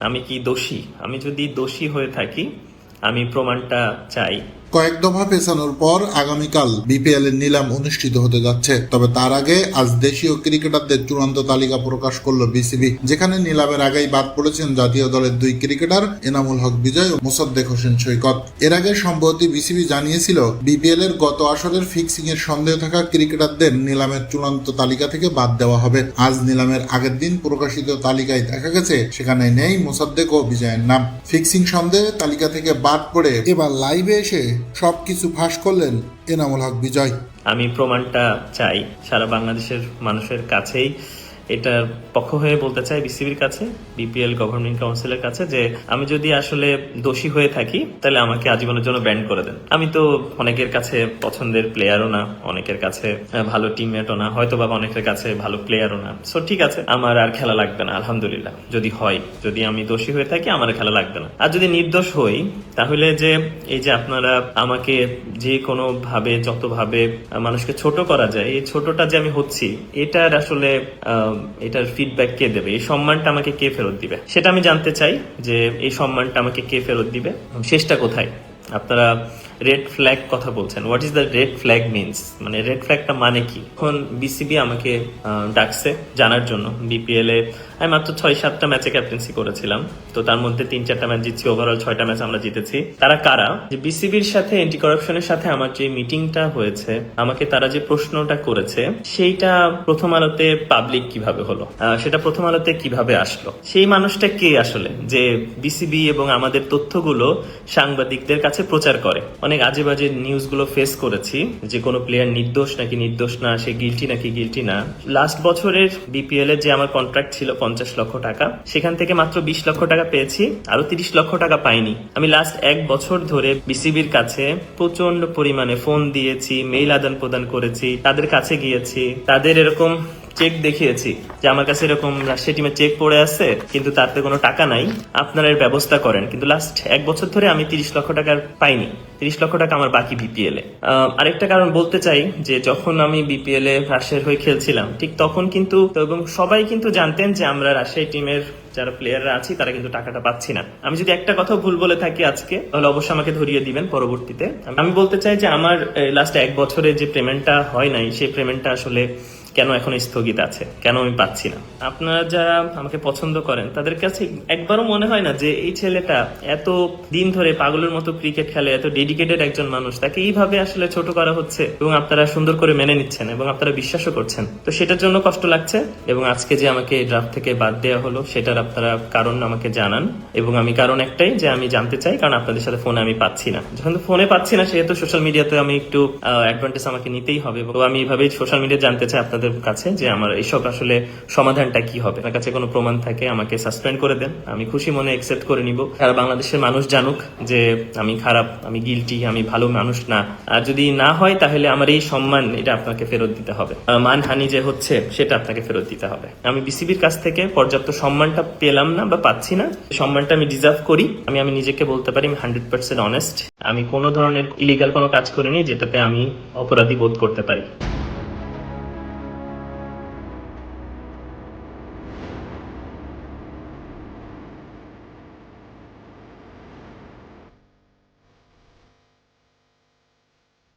আমি কি দোষী? আমি যদি দোষী হয়ে থাকি আমি প্রমাণটা চাই। কয়েক দফা পেছানোর পর আগামীকাল বিপিএল এর নিলাম অনুষ্ঠিত হতে যাচ্ছে। তবে তার আগে আজ দেশীয় ক্রিকেটারদের চূড়ান্ত তালিকা প্রকাশ করলো বিসিবি, যেখানে নিলামের আগেই বাদ পড়েছেন জাতীয় দলের দুই ক্রিকেটার এনামুল হক বিজয় ও মোসাদ্দেক হোসেন সৈকত। এর আগে সম্প্রতি বিসিবি জানিয়েছিল বিপিএল এর গত আসরের ফিক্সিং এর সন্দেহ থাকা ক্রিকেটারদের নিলামের চূড়ান্ত তালিকা থেকে বাদ দেওয়া হবে। আজ নিলামের আগের দিন প্রকাশিত তালিকায় দেখা গেছে সেখানে নেই মোসাদ্দেক ও বিজয়ের নাম। ফিক্সিং সন্দেহে তালিকা থেকে বাদ পড়ে এবার লাইভে এসে সবকিছু ফাঁস করলেন এনামুল হক বিজয়। আমি প্রমাণটা চাই সারা বাংলাদেশের মানুষের কাছেই, এটার পক্ষ হয়ে বলতে চাই বিসিবির কাছে, বিপিএল গভর্নিং কাউন্সিলের কাছে, যে আমি যদি আসলে দোষী হয়ে থাকি তাহলে আমাকে আজীবনের জন্য ব্যান করে দেন। আমি তো অনেকের কাছে পছন্দের প্লেয়ারও না, অনেকের কাছে ভালো টিমমেটও না, হয়তো বা অনেকের কাছে ভালো প্লেয়ারও না। সো ঠিক আছে, আমার আর খেলা লাগবে না আলহামদুলিল্লাহ। যদি হয়, যদি আমি দোষী হয়ে থাকি আমার খেলা লাগবে না। আর যদি নির্দোষ হই তাহলে যে এই যে আপনারা আমাকে যে কোনো ভাবে যতভাবে মানুষকে ছোট করা যায়, এই ছোটটা যে আমি হচ্ছি, এটার আসলে এটার ফিডব্যাক কে দেবে? এই সম্মানটা আমাকে কে ফেরত দিবে সেটা আমি জানতে চাই, যে এই সম্মানটা আমাকে কে ফেরত দিবে, শেষটা কোথায়? আপনারা রেড ফ্ল্যাগ কথা বলছেন, what is the red flag means, মানে রেড ফ্ল্যাগটা মানে কি? এখন বিসিবি আমাকে ডাকছে জানার জন্য। বিপিএল এ আমি মাত্র 6-7টা ম্যাচে ক্যাপ্টেন্সি করেছিলাম, তো তার মধ্যে 3-4টা ম্যাচ জিতছি, ওভারঅল 6টা ম্যাচ আমরা জিতেছি। তারা কারা? যে বিসিবির সাথে অ্যান্টি করাপশনের সাথে আমার যে মিটিংটা হয়েছে, আমাকে তারা যে প্রশ্নটা করেছে সেইটা প্রথম আলোতে পাবলিক কিভাবে হলো, সেটা প্রথম আলোতে কিভাবে আসলো, সেই মানুষটা কে আসলে যে বিসিবি এবং আমাদের তথ্যগুলো সাংবাদিকদের কাছে প্রচার করে। অনেক আজে বাজে নিউজগুলো ফেস করেছি যে কোনো প্লেয়ার নির্দোষ নাকি নির্দোষ না, সে গিলটি নাকি গিলটি না। লাস্ট বছরের বিপিএল এর যে আমার কন্ট্রাক্ট ছিল 50 লক্ষ টাকা, সেখান থেকে মাত্র 20 লক্ষ টাকা পেয়েছি, আরো 30 লক্ষ টাকা পাইনি। আমি লাস্ট 1 বছর ধরে বিসিবির কাছে প্রচন্ড পরিমাণে ফোন দিয়েছি, মেইল আদান প্রদান করেছি, তাদের কাছে গিয়েছি, তাদের এরকম চেক দেখিয়েছি যে আমার কাছে এরকম রাশিয়া টিমের চেক পড়ে আছে কিন্তু তাতে কোনো টাকা নাই, আপনারা এর ব্যবস্থা করেন। কিন্তু লাস্ট 1 বছর ধরে আমি 30 লক্ষ টাকা পাইনি, 30 লক্ষ টাকা আমার বাকি বিপিএল এ। আরেকটা কারণ বলতে চাই, যে যখন আমি বিপিএল এ রাশিয়ার হয়ে খেলছিলাম ঠিক তখন কিন্তু, এবং সবাই কিন্তু জানতেন যে আমরা রাশিয়া টিমের যারা প্লেয়াররা আছি তারা কিন্তু টাকাটা পাচ্ছি না। আমি যদি একটা কথা ভুল বলে থাকি আজকে, তাহলে অবশ্যই আমাকে ধরিয়ে দিবেন পরবর্তীতে। আমি বলতে চাই যে আমার লাস্ট 1 বছরে যে পেমেন্টটা হয় নাই, সেই পেমেন্টটা আসলে কেন এখন স্থগিত আছে, কেন আমি পাচ্ছি না? আপনারা যারা আমাকে পছন্দ করেন তাদের কাছে একবারও মনে হয় না যে এই ছেলেটা এত দিন ধরে পাগলের মতো ক্রিকেট খেলে, এত ডেডিকেটেড একজন মানুষ, তাকে এইভাবে আসলে ছোট করা হচ্ছে এবং আপনারা সুন্দর করে মেনে নিচ্ছেন এবং আপনারা বিশ্বাসও করছেন? তো সেটার জন্য কষ্ট লাগছে। এবং আজকে যে আমাকে ড্রাফট থেকে বাদ দেওয়া হলো সেটার আপনারা কারণ আমাকে জানান। এবং আমি কারণ একটাই, যে আমি জানতে চাই, কারণ আপনাদের সাথে ফোনে আমি পাচ্ছি না। যখন ফোনে পাচ্ছি না সেহেতু সোশ্যাল মিডিয়াতে আমি একটু অ্যাডভান্টেজ আমাকে নিতেই হবে। তো আমি এইভাবেই সোশ্যাল মিডিয়া জানতে চাই আপনাদের কাছে যে আমার এইসব আসলে সমাধানটা কি হবে। আপনার কাছে কোনো প্রমাণ থাকে আমাকে সাসপেন্ড করে দেন, আমি খুশি মনে একসেপ্ট করে নিব। সারা বাংলাদেশের মানুষ জানুক যে আমি খারাপ, আমি গিলটি, আমি ভালো মানুষ না। আর যদি না হয় তাহলে আমার এই সম্মান, এটা আপনাকে ফেরত দিতে হবে। মানহানি যে হচ্ছে সেটা আপনাকে ফেরত দিতে হবে। আমি বিসিবির কাছ থেকে পর্যাপ্ত সম্মানটা পেলাম না বা পাচ্ছি না, সম্মানটা আমি ডিজার্ভ করি। আমি নিজেকে বলতে পারি আমি 100% অনেস্ট। আমি কোনো ধরনের ইলিগাল কোনো কাজ করিনি যেটাতে আমি অপরাধী বোধ করতে পারি।